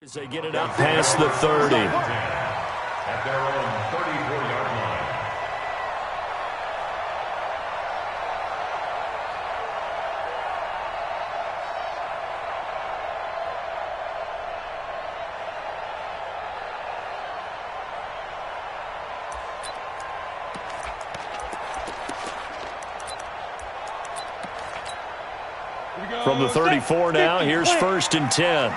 As they get it up past the 30. At their own 34-yard line. From the 34 now, here's 1st and 10.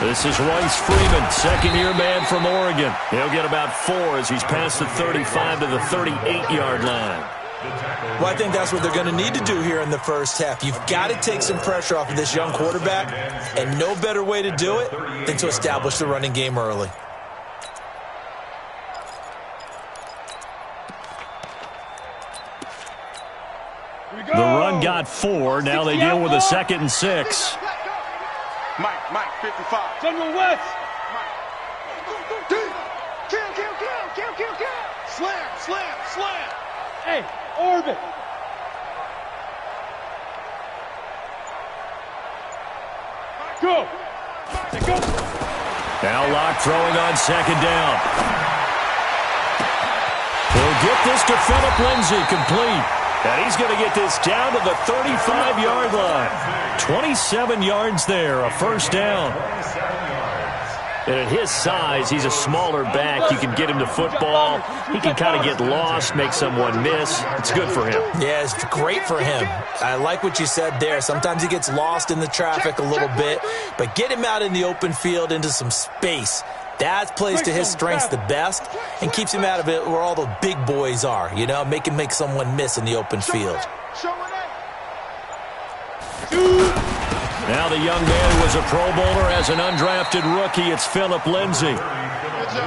This is Royce Freeman, second-year man from Oregon. He'll get about 4 as he's past the 35 to the 38-yard line. Well, I think that's what they're going to need to do here in the first half. You've got to take some pressure off of this young quarterback, and no better way to do it than to establish the running game early. The run got 4. Now they deal with a 2nd and 6. Mike, 55. General West. Kill. Slam. Hey, orbit. Go. Now Locke throwing on 2nd down. He'll get this to Phillip Lindsay, complete. And he's going to get this down to the 35-yard line. 27 yards there, a 1st down. And at his size, he's a smaller back. You can get him to football. He can kind of get lost, make someone miss. It's good for him. Yeah, it's great for him. I like what you said there. Sometimes he gets lost in the traffic a little bit, but get him out in the open field into some space. That plays to his strengths the best and keeps him out of it where all the big boys are, you know, make someone miss in the open field. Now the young man who was a Pro Bowler as an undrafted rookie. It's Phillip Lindsay.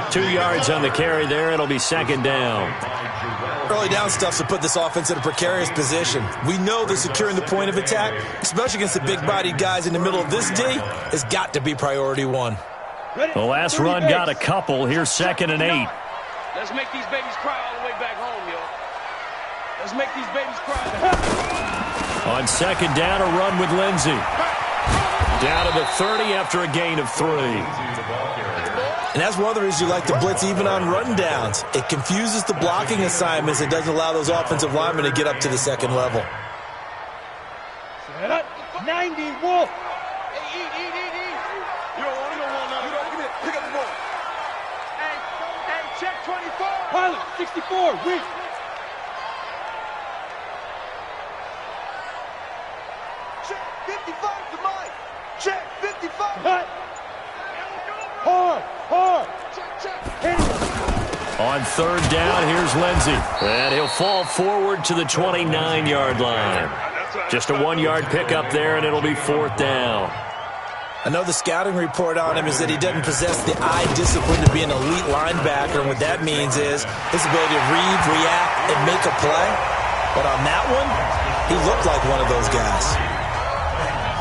2 yards on the carry there. It'll be 2nd down. Early down stuff to put this offense in a precarious position. We know that securing the point of attack, especially against the big-bodied guys in the middle of this D, has got to be priority 1. The last run got a couple. Here's 2nd and 8. Let's make these babies cry all the way back home, yo. Let's make these babies cry. On 2nd down, a run with Lindsay. Down to the 30 after a gain of 3. And that's one of the reasons you like to blitz even on run downs. It confuses the blocking assignments. It doesn't allow those offensive linemen to get up to the 2nd level. Set up. 90, Wolf. You don't want nothing. Give it. Pick up the ball. Hey, check 24. Pilot, 64, weak. Check 55 to Mike. Check 55. Hut. Hard. Check. On 3rd down, here's Lindsay. And he'll fall forward to the 29-yard line. Just a 1-yard pickup there, and it'll be 4th down. I know the scouting report on him is that he doesn't possess the eye discipline to be an elite linebacker, and what that means is his ability to read, react, and make a play. But on that one, he looked like one of those guys.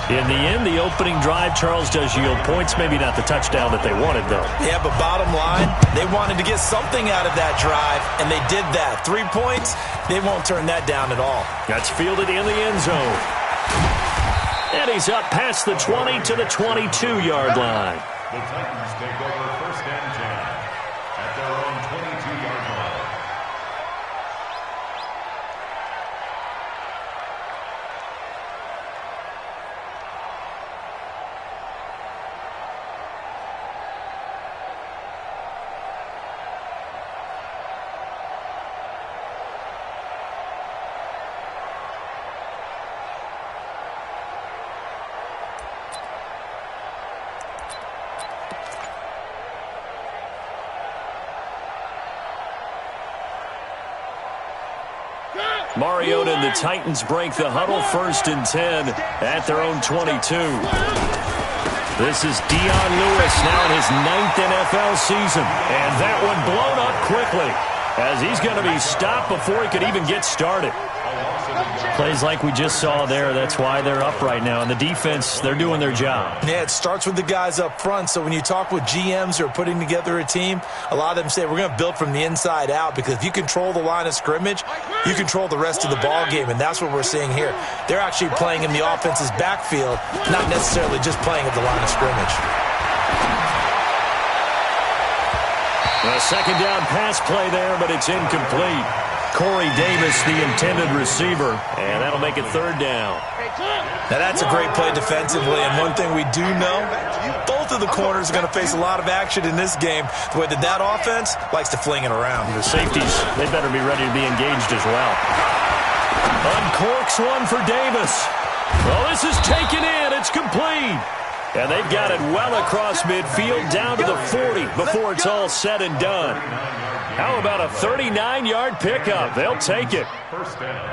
In the end, the opening drive, Charles, does yield points. Maybe not the touchdown that they wanted, though. Yeah, but bottom line, they wanted to get something out of that drive, and they did that. 3 points, they won't turn that down at all. That's fielded in the end zone. And he's up past the 20 to the 22-yard line. The Titans take over 1st and 10 at their own 22-yard line. Mariota and the Titans break the huddle. 1st and 10 at their own 22. This is Dion Lewis now in his 9th NFL season. And that one blown up quickly as he's going to be stopped before he could even get started. A loss of Plays like we just saw there, that's why they're up right now. And the defense, they're doing their job. Yeah, it starts with the guys up front. So when you talk with GMs who are putting together a team, a lot of them say we're going to build from the inside out, because if you control the line of scrimmage, you control the rest of the ball game, and that's what we're seeing here. They're actually playing in the offense's backfield, not necessarily just playing at the line of scrimmage. A second down pass play there, but it's incomplete. Corey Davis, the intended receiver, and that'll make it third down. Now, that's a great play defensively, and one thing we do know, both of the corners are going to face a lot of action in this game, the way that offense likes to fling it around. The safeties, they better be ready to be engaged as well. Uncorks one for Davis. Well, this is taken in. It's complete. And they've got it well across midfield down to the 40 before it's all said and done. How about a 39-yard pickup? They'll take it. First down.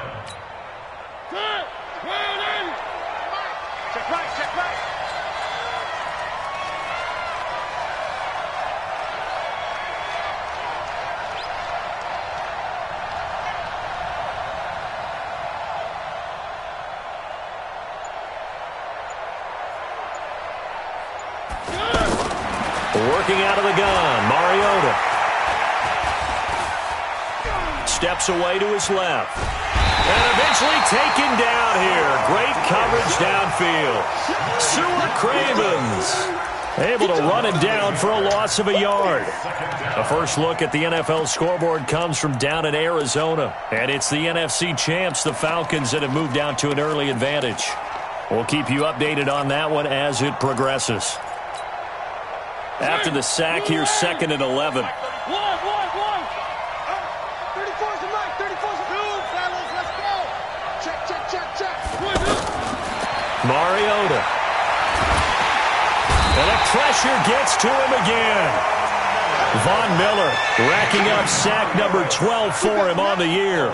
Check right, check right. Working out of the gun, Mariota. Steps away to his left. And eventually taken down here. Great coverage downfield. Sewer Cravens able to run it down for a loss of a yard. A first look at the NFL scoreboard comes from down in Arizona. And it's the NFC champs, the Falcons, that have moved down to an early advantage. We'll keep you updated on that one as it progresses. After the sack here, 2nd and 11. 34's a night. 34's a move, fellas. Let's go. Check, check, check, check. Mariota. And the pressure gets to him again. Von Miller racking up sack number 12 for him on the year.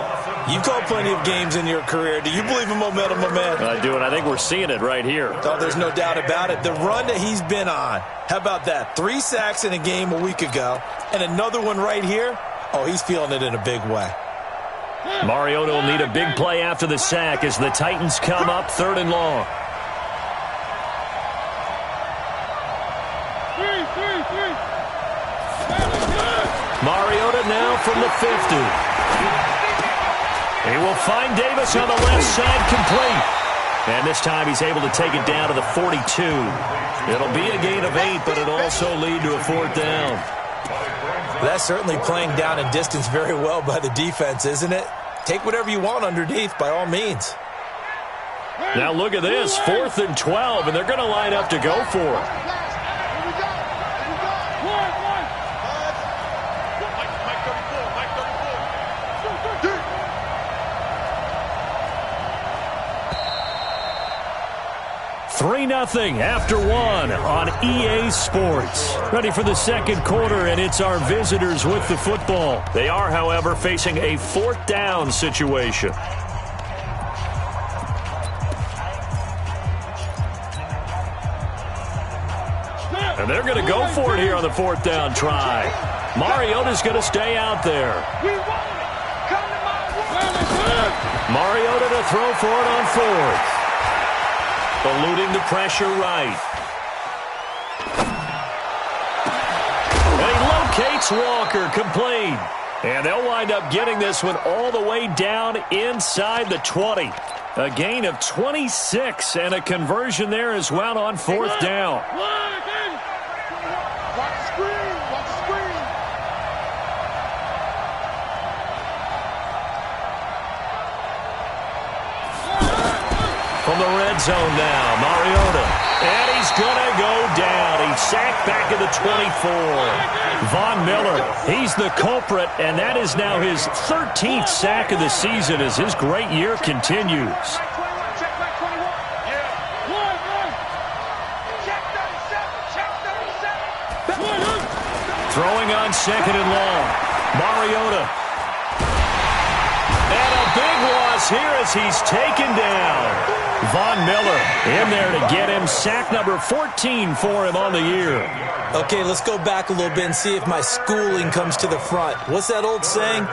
You've called plenty of games in your career. Do you believe in momentum, my man? I do, and I think we're seeing it right here. Oh, there's no doubt about it. The run that he's been on, how about that? 3 sacks in a game a week ago, and another one right here. Oh, he's feeling it in a big way. Mariota will need a big play after the sack as the Titans come up 3rd and long. Mariota now from the 50. He will find Davis on the left side, complete. And this time he's able to take it down to the 42. It'll be a gain of 8, but it'll also lead to a 4th down. That's certainly playing down in distance very well by the defense, isn't it? Take whatever you want underneath, by all means. Now look at this, 4th and 12, and they're going to line up to go for it. Three 3-0 after 1 on EA Sports. Ready for the second quarter, and it's our visitors with the football. They are, however, facing a 4th down situation. And they're going to go for it here on the 4th down try. Mariota's going to stay out there. Mariota to throw for it on 4th. Eluding the pressure right. And he locates Walker, complete. And they'll wind up getting this one all the way down inside the 20. A gain of 26 and a conversion there as well on 4th down. Watch the screen. Watch the screen. From the red zone now, Mariota. And he's going to go down. He's sacked back at the 24. Von Miller, he's the culprit, and that is now his 13th sack of the season as his great year continues. Check back 21. Yeah. Check 37. Throwing on 2nd and long. Mariota. And a big loss here as he's taken down. Von Miller in there to get him. Sack number 14 for him on the year. Okay, let's go back a little bit and see if my schooling comes to the front. What's that old saying?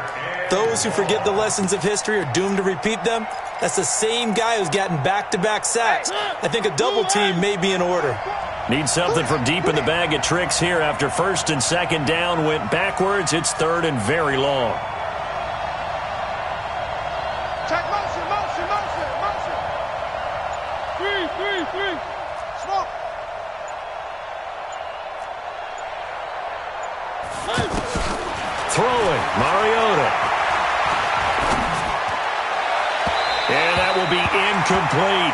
Those who forget the lessons of history are doomed to repeat them. That's the same guy who's gotten back-to-back sacks. I think a double team may be in order. Need something from deep in the bag of tricks here. After first and second down went backwards, it's third and very long. Check motion, motion, motion, motion. Three. Smoke. Throwing, Mariota. And that will be incomplete.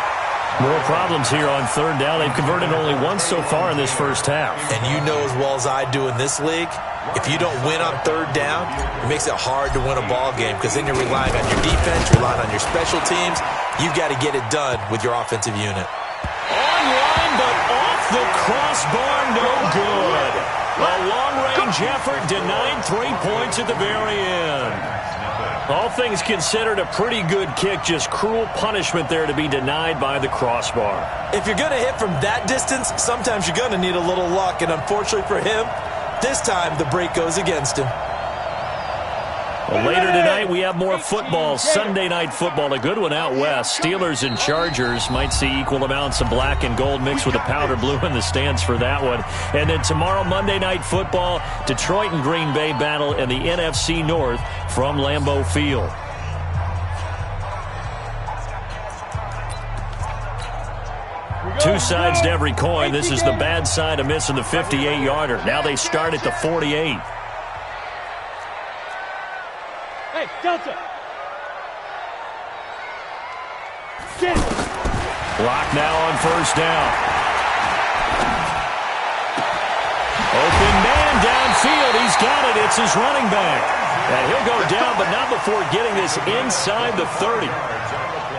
More problems here on third down. They've converted only once so far in this first half. And you know as well as I do in this league, if you don't win on third down, it makes it hard to win a ball game because then you're relying on your defense, you're relying on your special teams. You've got to get it done with your offensive unit. Online, but off the crossbar, no good. A long-range effort denied 3 points at the very end. All things considered, a pretty good kick, just cruel punishment there to be denied by the crossbar. If you're going to hit from that distance, sometimes you're going to need a little luck, and unfortunately for him, this time the break goes against him. Well, later tonight, we have more football. Sunday night football, a good one out west. Steelers and Chargers might see equal amounts of black and gold mixed with a powder blue in the stands for that one. And then tomorrow, Monday night football, Detroit and Green Bay battle in the NFC North from Lambeau Field. Two sides to every coin. This is the bad side of missing the 58-yarder. Now they start at the 48. Hey, Delta. Block now on first down. Open man downfield. He's got it. It's his running back. And he'll go down, but not before getting this inside the 30.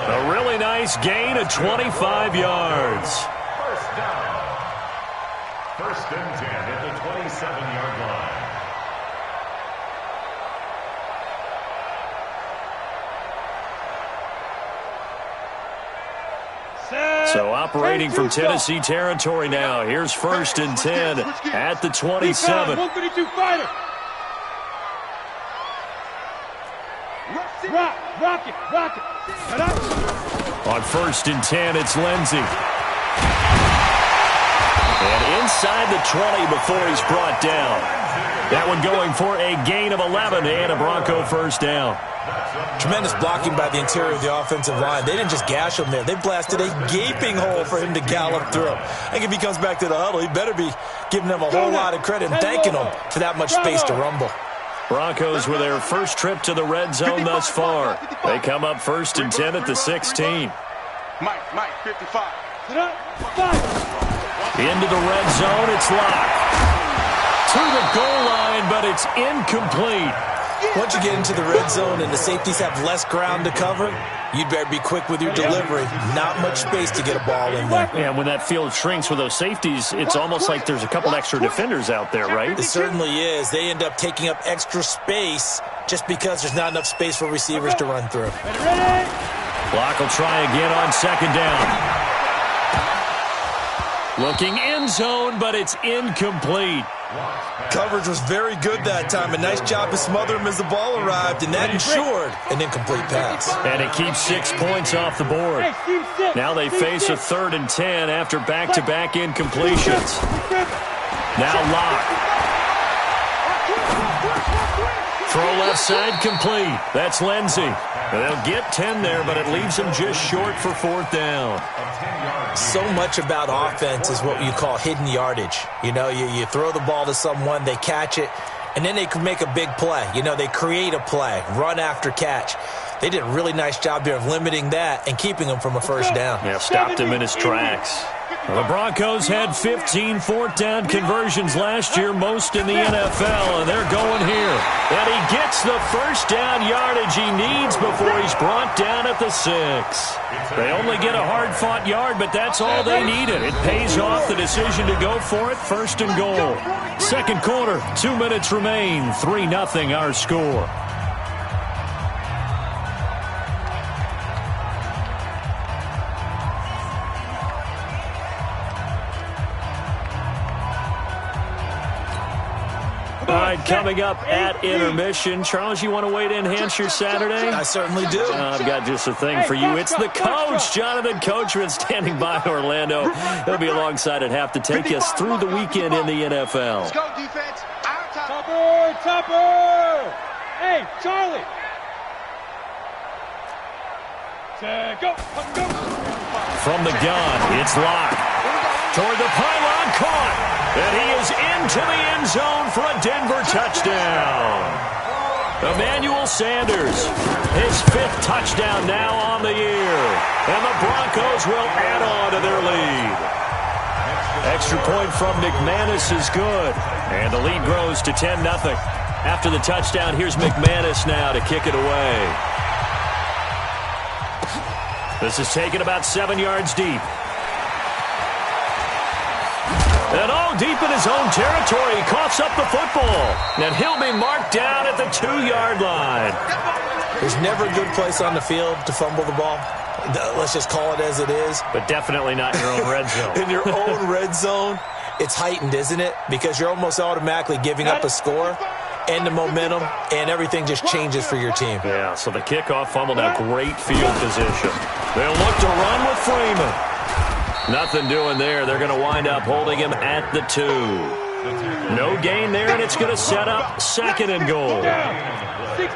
A really nice gain of 25 yards. First down. First and 10 at the 27-yard line. So operating from Tennessee territory now. Here's first and 10 at the 27. 152 fighter. Rock it. On first and 10, it's Lindsey. And inside the 20 before he's brought down. That one going for a gain of 11 and a Bronco first down. Tremendous blocking by the interior of the offensive line. They didn't just gash him there. They blasted a gaping hole for him to gallop through. I think if he comes back to the huddle, he better be giving them a whole lot of credit and thanking them for that much space to rumble. Broncos with their first trip to the red zone thus far. They come up first and 10 at the 16. Mike, 55. Into the red zone, it's locked. To the goal line, but it's incomplete. Once you get into the red zone and the safeties have less ground to cover, you'd better be quick with your delivery. Not much space to get a ball in there. And when that field shrinks with those safeties, it's almost like there's a couple extra defenders out there, right? It certainly is. They end up taking up extra space just because there's not enough space for receivers to run through. Block will try again on second down. Looking end zone, but it's incomplete. Coverage was very good that time. A nice job to smother him as the ball arrived, and that ensured an incomplete pass. And it keeps 6 points off the board. Now they face a third and 10 after back-to-back incompletions. Now Locke. Throw left side complete. That's Lindsey. They'll get 10 there, but it leaves them just short for fourth down. So much about offense is what you call hidden yardage. You know, you throw the ball to someone, they catch it, and then they can make a big play. You know, they create a play, run after catch. They did a really nice job there of limiting that and keeping him from a first down. Yeah, stopped him in his tracks. Well, the Broncos had 15 fourth down conversions last year, most in the NFL, and they're going here. And he gets the first down yardage he needs before he's brought down at the 6. They only get a hard-fought yard, but that's all they needed. It pays off the decision to go for it, first and goal. Second quarter, 2 minutes remain, 3-0 our score. All right, coming up at intermission. Charles, you want to wait to enhance your Saturday? I certainly do. I've got just a thing for you. It's the coach, Jonathan Coachman, standing by Orlando. He'll be alongside at half to take us through the weekend in the NFL. Let's go, defense. Our time. Topper! Hey, Charlie! Go! From the gun, it's locked. Toward the pylon, caught. And he is into the end zone for a Denver touchdown. Emmanuel Sanders, his 5th touchdown now on the year. And the Broncos will add on to their lead. Extra point from McManus is good. And the lead grows to 10-0. After the touchdown, here's McManus now to kick it away. This is taken about 7 yards deep. And deep in his own territory. He coughs up the football. And he'll be marked down at the 2-yard line. There's never a good place on the field to fumble the ball. Let's just call it as it is. But definitely not in your own red zone. In your own red zone, it's heightened, isn't it? Because you're almost automatically giving up a score and the momentum, and everything just changes for your team. Yeah, so the kickoff fumble, now great field position. They'll look to run with Freeman. Nothing doing there. They're going to wind up holding him at the 2. No gain there, and it's going to set up 2nd and goal.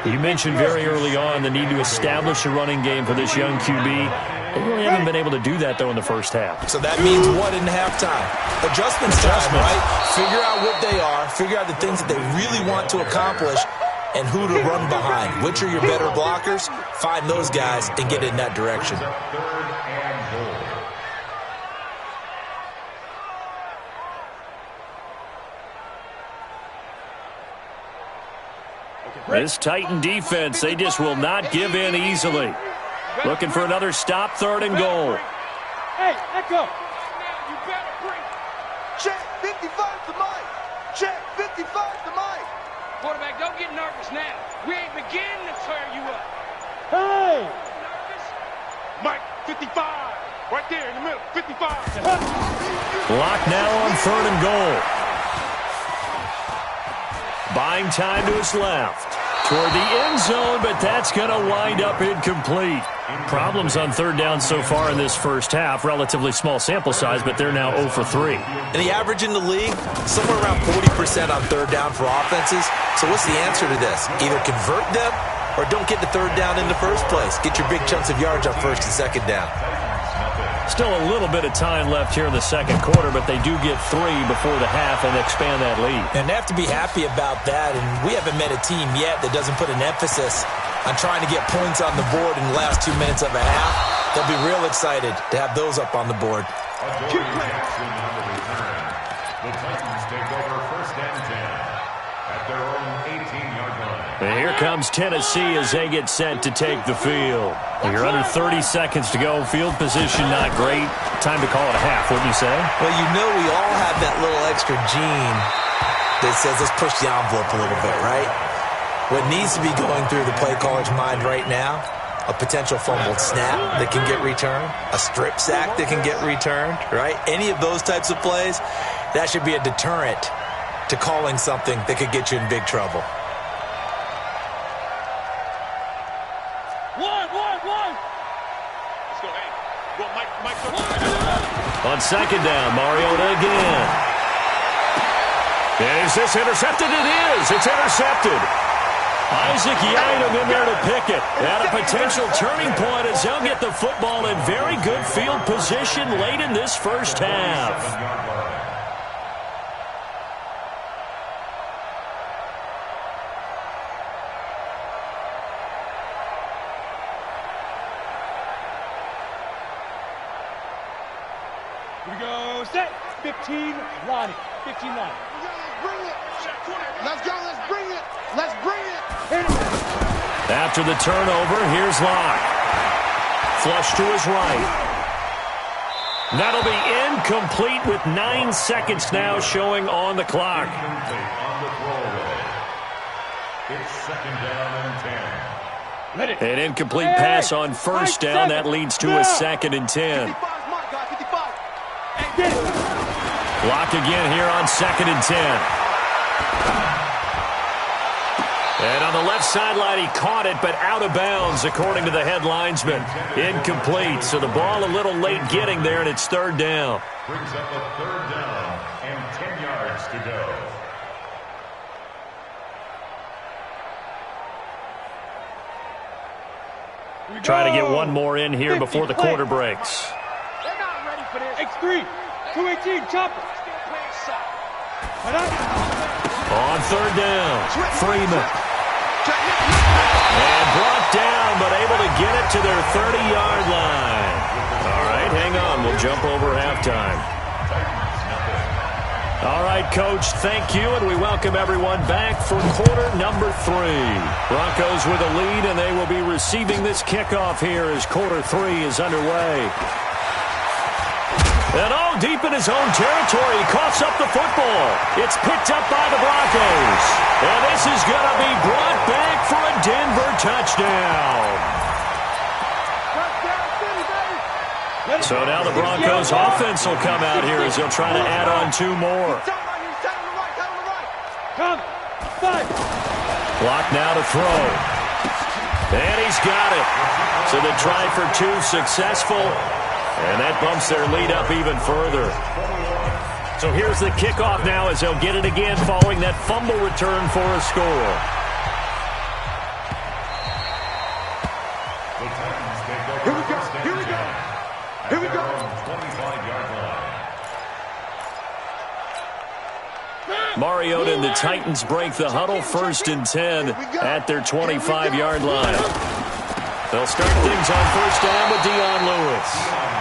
You mentioned very early on the need to establish a running game for this young QB. They really haven't been able to do that, though, in the first half. So that means what in halftime? Adjustments time, right? Figure out what they are. Figure out the things that they really want to accomplish and who to run behind. Which are your better blockers? Find those guys and get in that direction. This Titan defense, they just will not give in easily. Looking for another stop, 3rd and goal. Hey, Echo. Check 55 to Mike. Check 55 to Mike. Quarterback, don't get nervous now. We ain't beginning to tear you up. Hey! Nervous? Mike, 55. Right there in the middle, 55. Lock now on 3rd and goal. Buying time to his left. Toward the end zone, but that's going to wind up incomplete. Problems on 3rd down so far in this first half. Relatively small sample size, but they're now 0 for 3. And the average in the league, somewhere around 40% on 3rd down for offenses. So what's the answer to this? Either convert them or don't get the 3rd down in the first place. Get your big chunks of yards on 1st and 2nd down. Still a little bit of time left here in the 2nd quarter, but they do get 3 before the half and expand that lead. And they have to be happy about that. And we haven't met a team yet that doesn't put an emphasis on trying to get points on the board in the last 2 minutes of a half. They'll be real excited to have those up on the board. The Titans take over 1st and 10 at their own 18-yard line. And here comes Tennessee as they get set to take the field. You're under 30 seconds to go. Field position not great. Time to call it a half, wouldn't you say? Well, you know we all have that little extra gene that says let's push the envelope a little bit, right? What needs to be going through the play caller's mind right now, a potential fumbled snap that can get returned, a strip sack that can get returned, right? Any of those types of plays, that should be a deterrent to calling something that could get you in big trouble. On 2nd down, Mariota again. Is this intercepted? It is. It's intercepted. Isaac Yiadom in there to pick it. At a potential turning point as they'll get the football in very good field position late in this first half. Here we go, set. 15, Lonnie. 15, Lonnie. Bring it. Let's go. Let's bring it. Let's bring it. After the turnover, here's Locke. Flush to his right. That'll be incomplete with 9 seconds now showing on the clock. It's 2nd down and 10. An incomplete pass on 1st down. That leads to a 2nd and 10. 55 is my guy. 55. Locke again here on 2nd and 10. And on the left sideline, he caught it, but out of bounds, according to the head linesman. Incomplete. So the ball a little late getting there, and it's third down. Brings up a third down and 10 yards to go. Try to get one more in here before the quarter breaks. They're not ready for this. X3, 218, chopper. On third down, Freeman. And brought down, but able to get it to their 30-yard line. All right, hang on. We'll jump over halftime. All right, Coach, thank you, and we welcome everyone back for quarter number 3. Broncos with a lead, and they will be receiving this kickoff here as quarter 3 is underway. And all deep in his own territory, he coughs up the football. It's picked up by the Broncos. And this is going to be brought back for a Denver touchdown. So now the Broncos offense will come out here as they'll try to add on 2 more. Clock now to throw. And he's got it. So the try for 2 successful. And that bumps their lead up even further. So here's the kickoff now as they'll get it again following that fumble return for a score. Here we go. Here we go. Here we go. 25-yard line. Mariota and the Titans break the huddle, 1st and 10 at their 25-yard line. They'll start things on 1st down with Dion Lewis.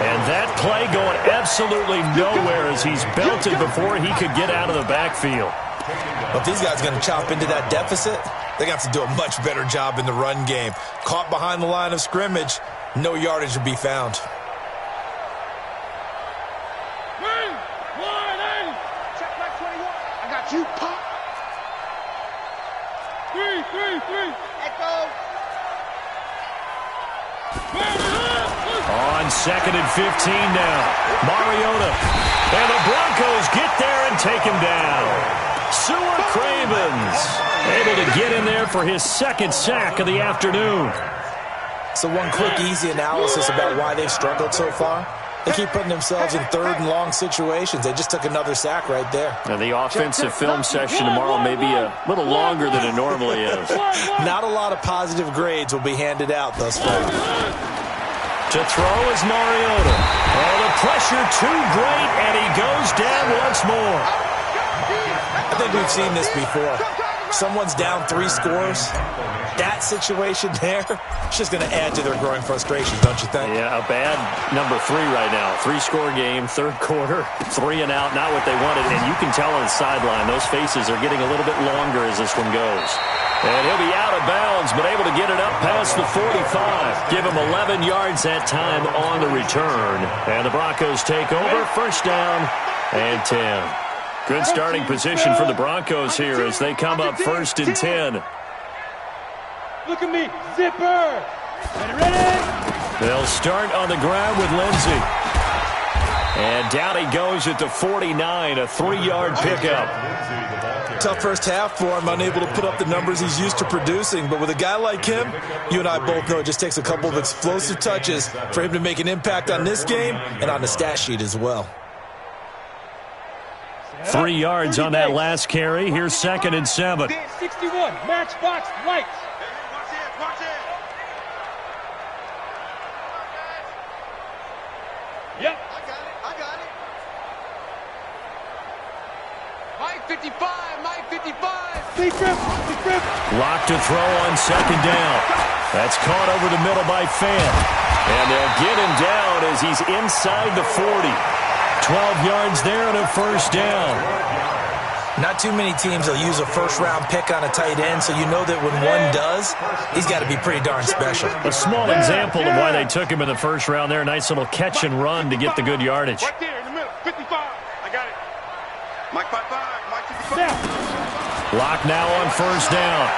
And that play going absolutely nowhere as he's belted before he could get out of the backfield. But if these guys are going to chop into that deficit, they're going to have to do a much better job in the run game. Caught behind the line of scrimmage, no yardage to be found. Check back 21. I got you, Pop. 3. Echo. On 2nd and 15 now. Mariota. And the Broncos get there and take him down. Sewer Cravens able to get in there for his 2nd sack of the afternoon. So one quick, easy analysis about why they've struggled so far. They keep putting themselves in 3rd and long situations. They just took another sack right there. And the offensive film session tomorrow may be a little longer than it normally is. Not a lot of positive grades will be handed out thus far. To throw is Mariota. Oh, the pressure too great, and he goes down once more. I think we've seen this before. Someone's down 3 scores. That situation there, it's just going to add to their growing frustrations, don't you think? Yeah, a bad number 3 right now. 3-score game, 3rd quarter, 3 and out, not what they wanted. And you can tell on the sideline, those faces are getting a little bit longer as this one goes. And he'll be out of bounds, but able to get it up past the 45. Give him 11 yards that time on the return. And the Broncos take over, 1st down and 10. Good starting position for the Broncos here as they come up 1st and 10. Look at me, zipper. Ready? They'll start on the ground with Lindsey. And down he goes at the 49, a 3-yard pickup. Tough first half for him, unable to put up the numbers he's used to producing. But with a guy like him, you and I both know it just takes a couple of explosive touches for him to make an impact on this game and on the stat sheet as well. 3 yards on that last carry. Here's 2nd and 7. 61, matchbox lights. Watch it. Yep. I got it. Mike 55, Mike 55. Big trip. Locked to throw on 2nd down. That's caught over the middle by Fant. And they'll get him down as he's inside the 40. 12 yards there and a 1st down. Not too many teams will use a 1st-round pick on a tight end, so you know that when one does, he's got to be pretty darn special. A small example of why they took him in the 1st round there. Nice little catch and run to get the good yardage. Right there in the middle, 55. I got it. Mike 55, Mike 55. Lock now on 1st down.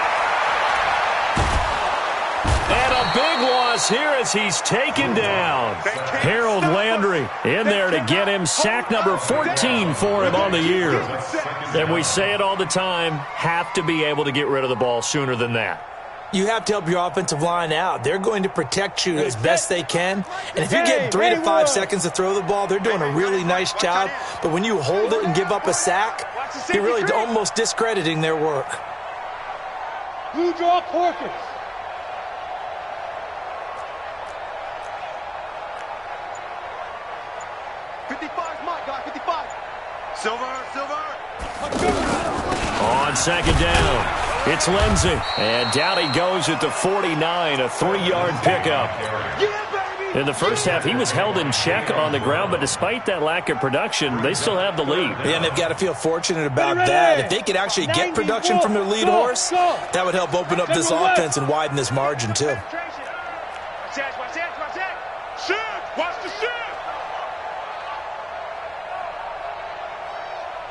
And a big loss here as he's taken down. Harold Landry in there to get him sack number 14 for him on the year. And we say it all the time, have to be able to get rid of the ball sooner than that. You have to help your offensive line out. They're going to protect you as best they can. And if you're getting 3 to 5 seconds to throw the ball, they're doing a really nice job. But when you hold it and give up a sack, you're really almost discrediting their work. Blue draw Corkers. On second down, it's Lindsey. And down he goes at the 49, a 3-yard pickup. In the first half, he was held in check on the ground, but despite that lack of production, they still have the lead. Yeah, and they've got to feel fortunate about that. If they could actually get production from their lead horse, that would help open up this offense and widen this margin, too. Watch the shift.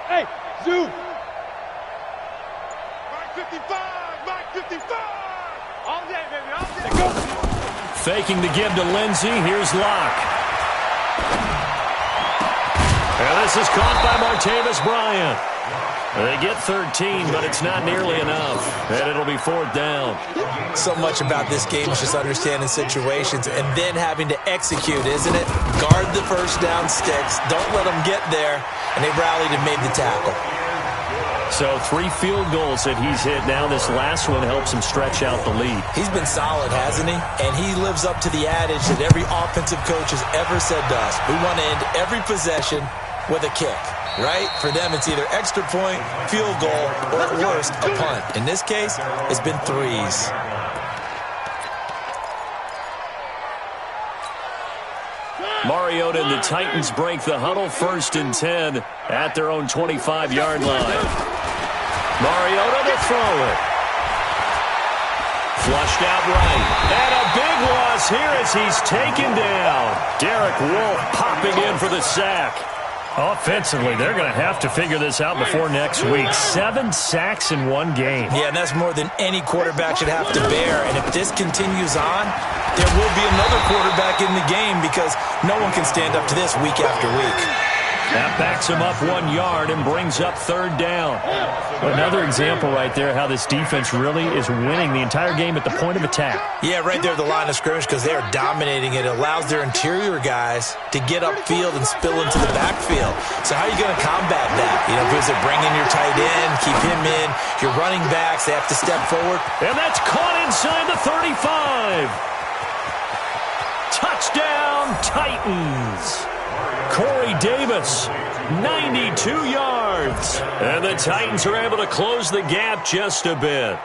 Hey, Zoo. Mike 55, Mike 55. All day, baby, all day. Go. Faking the give to Lindsey. Here's Locke. And this is caught by Martavis Bryant. They get 13, but it's not nearly enough. And it'll be 4th down. So much about this game is just understanding situations and then having to execute, isn't it? Guard the first down sticks. Don't let them get there. And they rallied and made the tackle. So 3 field goals that he's hit now. This last one helps him stretch out the lead. He's been solid, hasn't he? And he lives up to the adage that every offensive coach has ever said to us. We want to end every possession with a kick, right? For them, it's either extra point, field goal, or at worst, a punt. In this case, it's been 3s. Mariota and the Titans break the huddle, 1st and 10 at their own 25-yard line. Mariota to throw it. Flushed out right. And a big loss here as he's taken down. Derek Wolfe popping in for the sack. Offensively, they're going to have to figure this out before next week. 7 sacks in 1 game. Yeah, and that's more than any quarterback should have to bear. And if this continues on, there will be another quarterback in the game because no one can stand up to this week after week. That backs him up 1 yard and brings up 3rd down. Another example right there how this defense really is winning the entire game at the point of attack. Yeah, right there at the line of scrimmage because they are dominating it. It allows their interior guys to get upfield and spill into the backfield. So how are you going to combat that? You know, because they bring in your tight end, keep him in. Your running backs, they have to step forward. And that's caught inside the 35. Touchdown, Titans. Corey Davis, 92 yards. And the Titans are able to close the gap just a bit.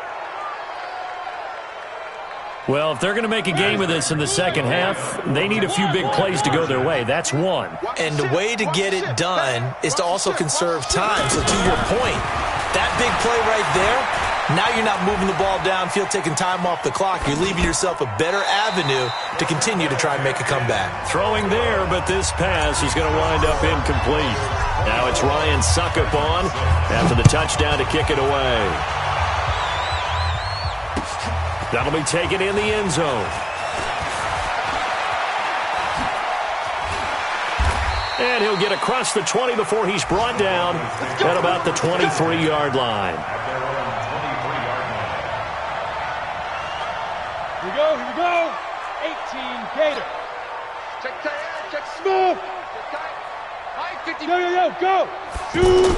Well, if they're going to make a game of this in the second half, they need a few big plays to go their way. That's one. And the way to get it done is to also conserve time. So to your point, that big play right there, now you're not moving the ball downfield, taking time off the clock. You're leaving yourself a better avenue to continue to try and make a comeback. Throwing there, but this pass is going to wind up incomplete. Now it's Ryan Suckup on after the touchdown to kick it away. That'll be taken in the end zone. And he'll get across the 20 before he's brought down at about the 23-yard line. Here we go. 18 Gator. Check tight, check Smooth. Check tight. Mike 50. Go. Shoot.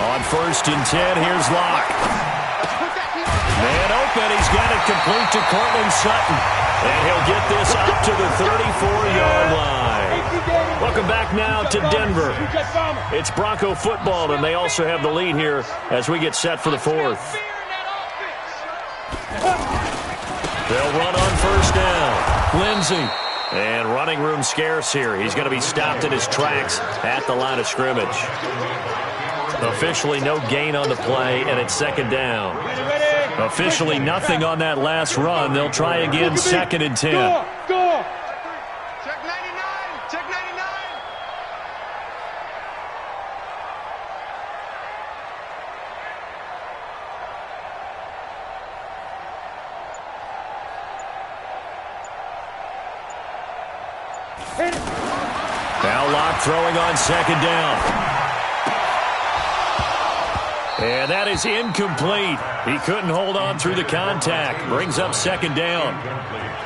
On 1st and 10, here's Locke. Man open, he's got it complete to Cortland Sutton. And he'll get this up to the 34-yard line. Welcome back now to Denver. It's Bronco football, and they also have the lead here as we get set for the 4th. They'll run on 1st down. Lindsey. And running room scarce here. He's going to be stopped in his tracks at the line of scrimmage. Officially no gain on the play, and it's 2nd down. Officially nothing on that last run. They'll try again, 2nd and 10. Go. Check 99. Check 99. throwing on second down. And that is incomplete. He couldn't hold on through the contact. Brings up second down.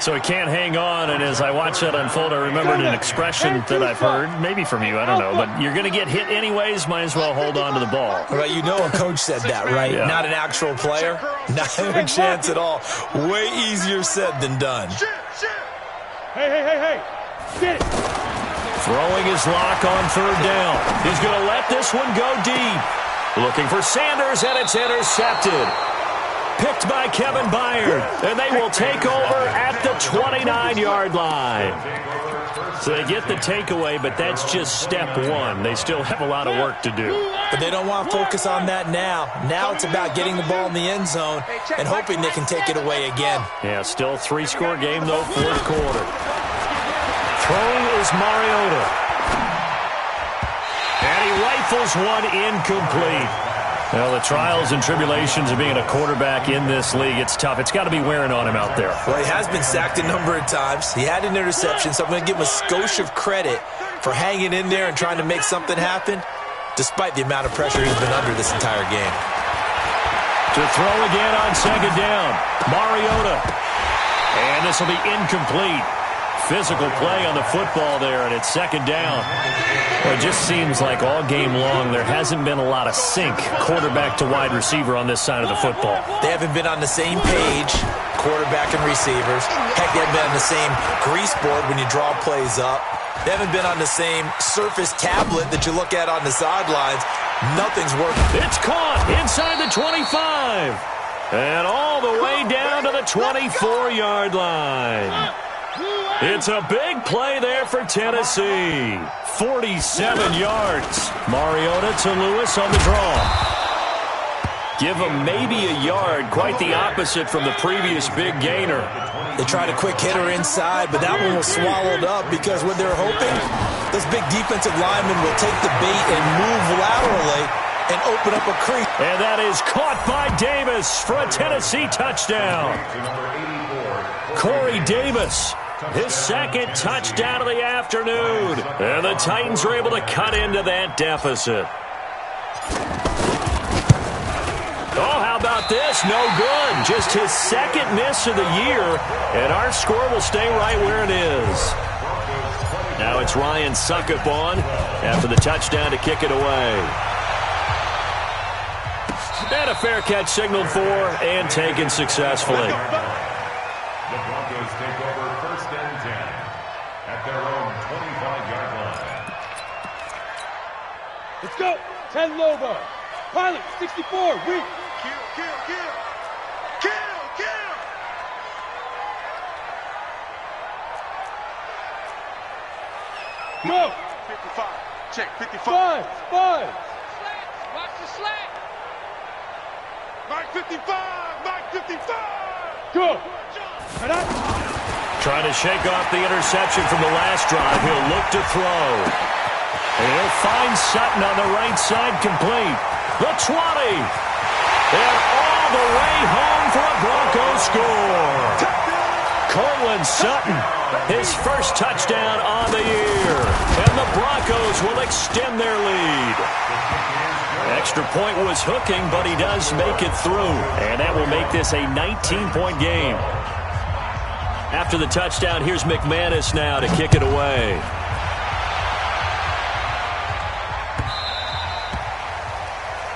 So he can't hang on, and as I watch that unfold, I remembered an expression that I've heard, maybe from you, I don't know, but you're going to get hit anyways, might as well hold on to the ball. Well, you know a coach said that, right? Yeah. Not an actual player. Not a chance at all. Way easier said than done. Hey. Get it. Throwing his lock on third down. He's going to let this one go deep. Looking for Sanders, and it's intercepted. Picked by Kevin Byard, and they will take over at the 29-yard line. So they get the takeaway, but that's just step one. They still have a lot of work to do. But they don't want to focus on that now. Now it's about getting the ball in the end zone and hoping they can take it away again. Yeah, still 3-score game, though, fourth quarter. Throwing is Mariota. And he rifles one incomplete. Well, the trials and tribulations of being a quarterback in this league, it's tough. It's got to be wearing on him out there. Well, he has been sacked a number of times. He had an interception, so I'm going to give him a skosh of credit for hanging in there and trying to make something happen, despite the amount of pressure he's been under this entire game. To throw again on second down, Mariota. And this will be incomplete. Physical play on the football there, and it's second down. Well, it just seems like all game long there hasn't been a lot of sync quarterback to wide receiver on this side of the football. They haven't been on the same page, quarterback and receivers. Heck, they haven't been on the same grease board when you draw plays up. They haven't been on the same surface tablet that you look at on the sidelines. Nothing's working. It's caught inside the 25. And all the way down to the 24-yard line. It's a big play there for Tennessee. 47 yards. Mariota to Lewis on the draw. Give him maybe a yard. Quite the opposite from the previous big gainer. They tried a quick hitter inside, but that one was swallowed up because what they're hoping, those big defensive linemen will take the bait and move laterally and open up a creek. And that is caught by Davis for a Tennessee touchdown. Corey Davis. His second touchdown of the afternoon. And the Titans are able to cut into that deficit. Oh, how about this? No good. Just his second miss of the year. And our score will stay right where it is. Now it's Ryan Suckup on after the touchdown to kick it away. And a fair catch signaled for and taken successfully. The Broncos take over first and 10 at their own 25-yard line. Let's go. 10 Lobo. Pilot, 64. Weak. Kill. Go. 55. Check, 55. Five. Watch the slack. Mike 55. Go. Trying to shake off the interception from the last drive. He'll look to throw. And he'll find Sutton on the right side, complete. The 20. And all the way home for a Broncos score. Cortland Sutton, his first touchdown on the year. And the Broncos will extend their lead. Extra point was hooking, but he does make it through. And that will make this a 19-point game. After the touchdown, here's McManus now to kick it away.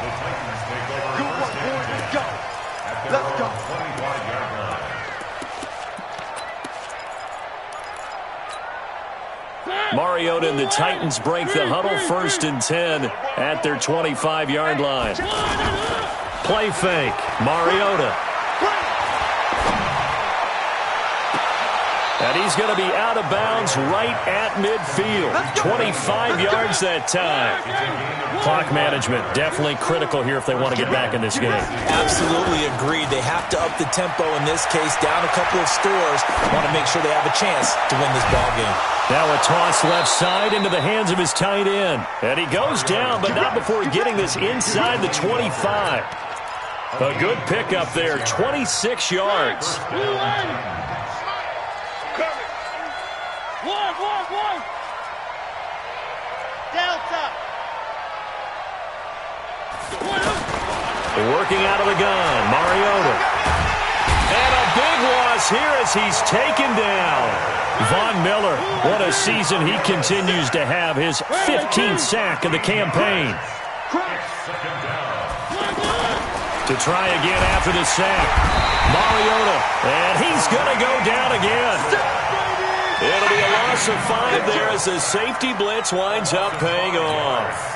The Titans take over first and 10 at their own 25-yard line. Mariota and the Titans break the huddle first and 10 at their 25-yard line. Play fake. Mariota. And he's going to be out of bounds right at midfield. 25 yards that time. Clock management definitely critical here if they want to get back in this game. Absolutely agreed. They have to up the tempo in this case, down a couple of scores. Want to make sure they have a chance to win this ball game. Now a toss left side into the hands of his tight end. And he goes down, but not before getting this inside the 25. A good pickup there, 26 yards. One. Working out of the gun, Mariota. And a big loss here as he's taken down. Von Miller, what a season he continues to have. His 15th sack of the campaign. To try again after the sack. Mariota, and he's going to go down again. It'll be a loss of 5 there as the safety blitz winds up paying off.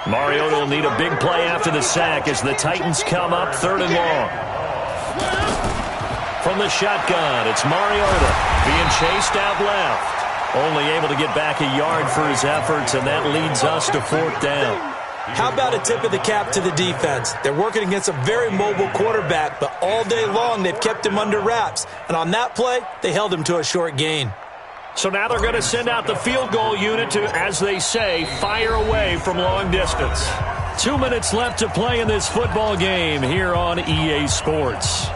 Mariota will need a big play after the sack as the Titans come up 3rd and long. From the shotgun, it's Mariota being chased out left. Only able to get back a yard for his efforts, and that leads us to 4th down. How about a tip of the cap to the defense? They're working against a very mobile quarterback, but all day long they've kept him under wraps. And on that play, they held him to a short gain. So now they're going to send out the field goal unit to, as they say, fire away from long distance. 2 minutes left to play in this football game here on EA Sports.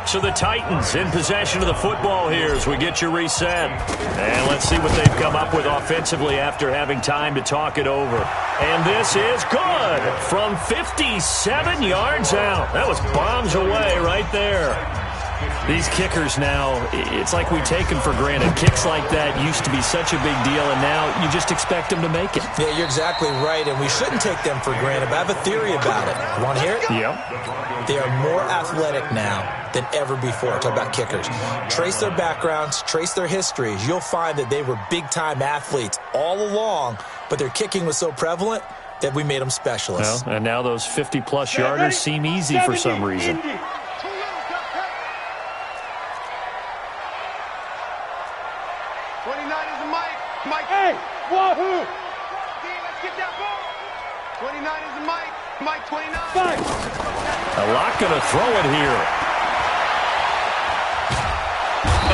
So the Titans in possession of the football here as we get you reset. And let's see what they've come up with offensively after having time to talk it over. And this is good from 57 yards out. That was bombs away right there. These kickers now, it's like we take them for granted. Kicks like that used to be such a big deal, and now you just expect them to make it. Yeah, you're exactly right, and we shouldn't take them for granted, but I have a theory about it. You want to hear it? Yep. They are more athletic now than ever before. Talk about kickers. Trace their backgrounds, trace their histories. You'll find that they were big-time athletes all along, but their kicking was so prevalent that we made them specialists. Well, and now those 50-plus yarders seem easy for some reason. 29 is the Mike. Mike. Hey, wahoo! Let's get that ball. 29 is the Mike. Mike 29. Five. A lot going to throw it here.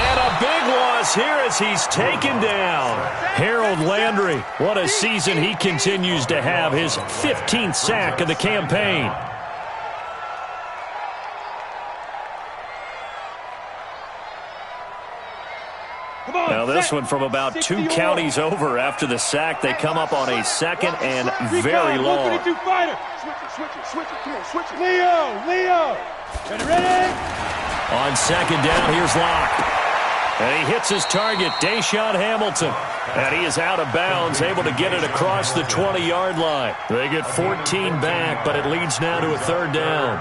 And a big loss here as he's taken down. Harold Landry, what a season he continues to have. His 15th sack of the campaign. Now this one from about 2 counties over after the sack. They come up on a 2nd and very long. Switch it. Come on, switch it. Leo. Ready? On 2nd down, here's Locke. And he hits his target, Deshaun Hamilton. And he is out of bounds, able to get it across the 20-yard line. They get 14 back, but it leads now to a 3rd down.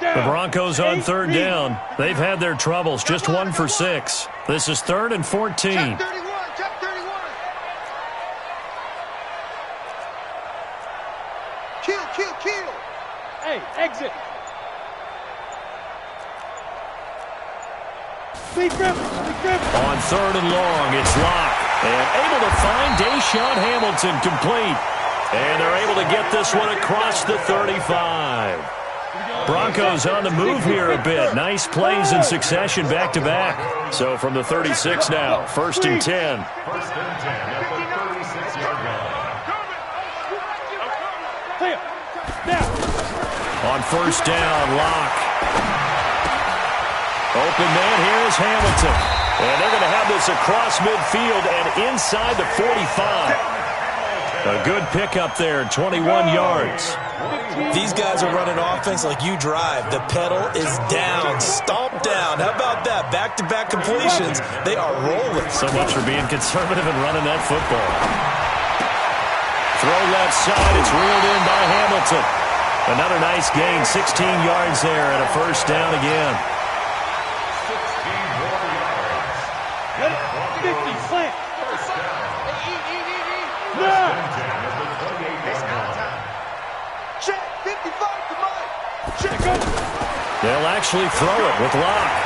The Broncos on 3rd down. They've had their troubles, just 1 for 6. This is 3rd and 14. Check 31. Kill. Hey, exit. On 3rd and long, it's Locke. And able to find Deshaun Hamilton complete. And they're able to get this one across the 35. Broncos on the move here a bit. Nice plays in succession back-to-back. So from the 36 now, 1st and 10. On 1st down, Locke. Open man, here is Hamilton. And they're going to have this across midfield and inside the 45. A good pickup there, 21 yards. These guys are running offense like you drive. The pedal is down, stomp down. How about that? Back-to-back completions. They are rolling. So much for being conservative and running that football. Throw left side. It's reeled in by Hamilton. Another nice gain, 16 yards there and a 1st down again. 16 more yards. 50, slant. Check, 55 to Mike. Check it. They'll actually throw it with Locke.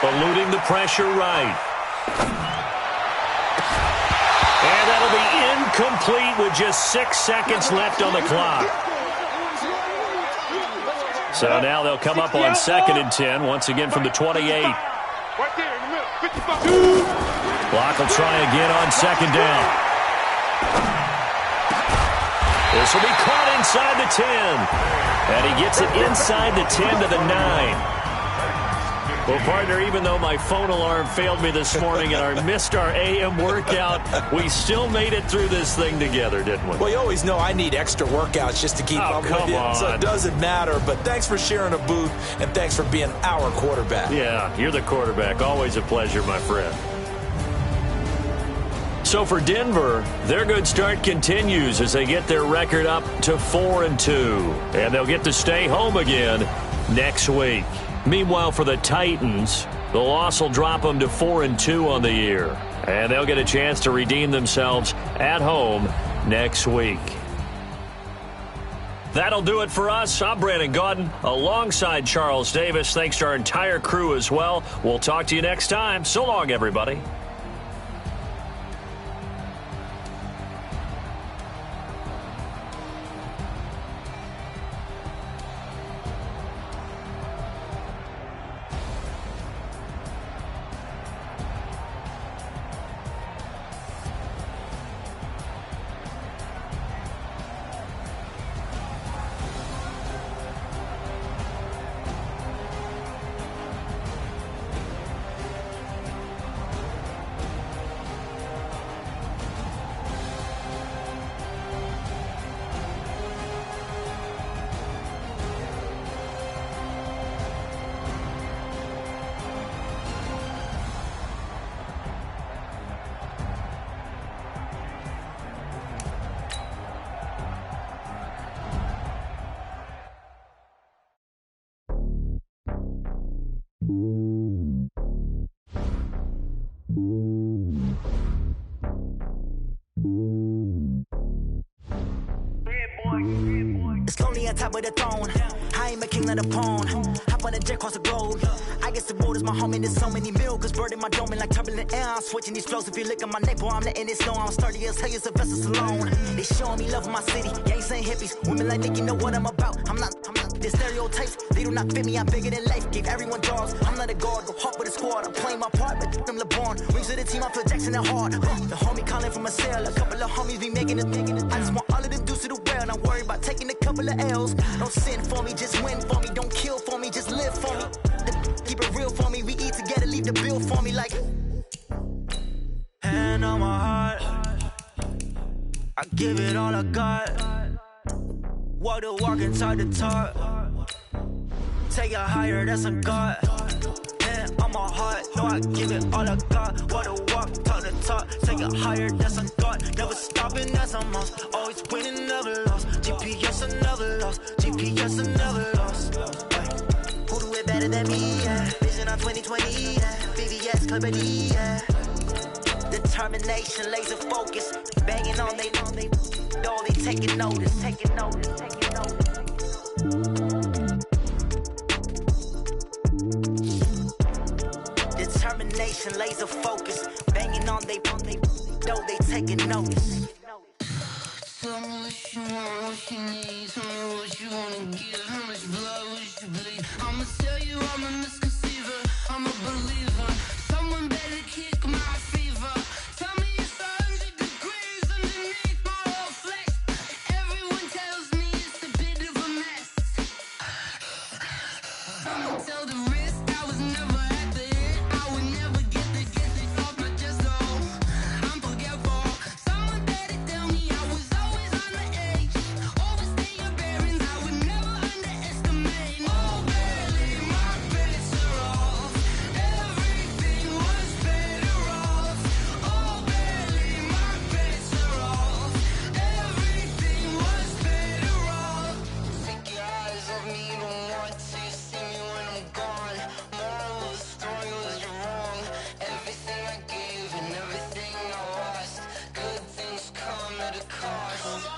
Eluding the pressure right. And that'll be incomplete with just 6 seconds left on the clock. So now they'll come up on 2nd and 10, once again from the 28. Right there in the middle, 55. Locke will try again on 2nd down. This will be caught inside the 10. And he gets it inside the 10 to the 9. Well, partner, even though my phone alarm failed me this morning and I missed our AM workout, we still made it through this thing together, didn't we? Well, you always know I need extra workouts just to keep up with you, so it doesn't matter. But thanks for sharing a booth, and thanks for being our quarterback. Yeah, you're the quarterback. Always a pleasure, my friend. So for Denver, their good start continues as they get their record up to 4-2, and they'll get to stay home again next week. Meanwhile, for the Titans, the loss will drop them to 4-2 on the year, and they'll get a chance to redeem themselves at home next week. That'll do it for us. I'm Brandon Gaudin alongside Charles Davis. Thanks to our entire crew as well. We'll talk to you next time. So long, everybody. It's lonely on top of the throne. I ain't a king of the pawn. Hop on a jet across the globe. I guess the road is my home and there's so many milk. Bird in my dome and like turbulent air. I'm switching these flows. If you look at my NAPO, I'm letting it snow. I'm sturdy as hell, as a vessel alone. They showing me love in my city. Gangs saying hippies. Women like Nick, you know what I'm about. I'm not. The stereotypes, they do not fit me. I'm bigger than life. Gave everyone jobs. I'm not a guard. Go hard with a squad. I'm playing my part, but I'm LeBron. Rings of the team, I feel Jackson and hard. The homie calling from a cell. A couple of homies be making it. I just want all of them dudes to the well. Not worry about taking a couple of L's. Don't sin for me, just win for me. Don't kill for me, just live for me. Keep it real for me. We eat together, leave the bill for me like. Hand on my heart, I give it all I got. Walk the walk and talk the talk. Take it higher, that's a God. Hand on my heart, no, I give it all I got. Walk the walk, talk the talk. Take it higher, that's a God. Never stopping, that's a must. Always winning, never lost. GPS, I never lost. GPS, I never lost. Who do it better than me? Yeah. Vision on 2020. Yeah. VVS, Clarity. Yeah. Determination, laser focus. Banging on they know they taking notice. Taking notice. Taking notice. Determination, laser focus. Banging on they know they taking notice. Tell me what you want, what you need. Tell me what you wanna give. How much blood would you bleed? I'ma tell you I'm a misconceiver. I'm a believer. Someone better kick my fever. Tell me it's 100 degrees underneath my whole flesh. Everyone tells me it's a bit of a mess. I'ma tell the risk I was never at the end. I would never get this off my chest. Oh, I'm forgetful. Someone better tell me I was always on the edge. Overstay your bearings, I would never underestimate. Oh, barely my bets are off. Everything was better off. Oh, barely my bets are off. Everything was better off. Take your eyes off me, don't want to see me when I'm gone. Moral of the story was you're wrong. Everything I gave and everything I lost. Good things come at a cost.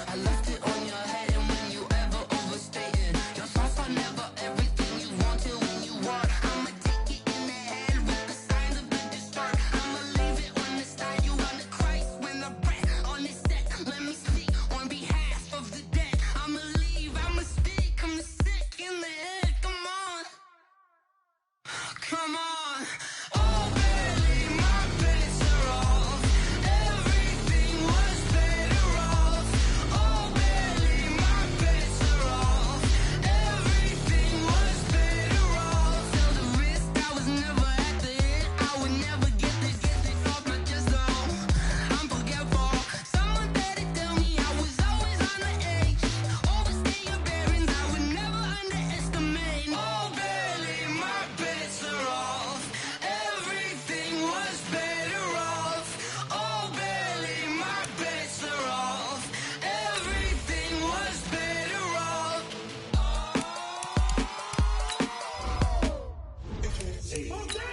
I left it on your head, and when you ever overstay it, your thoughts are never everything you want till when you want. I'ma take it in the head with the signs of the distort. I'ma leave it on the side. You on the Christ when the breath on this set. Let me speak on behalf of the dead. I'ma leave, I'ma speak. I'm the sick in the head. Come on, come on. Oh, barely my bets are off. Everything was better off. Oh, barely my bets are off. Everything was better off. Tell the risk 8.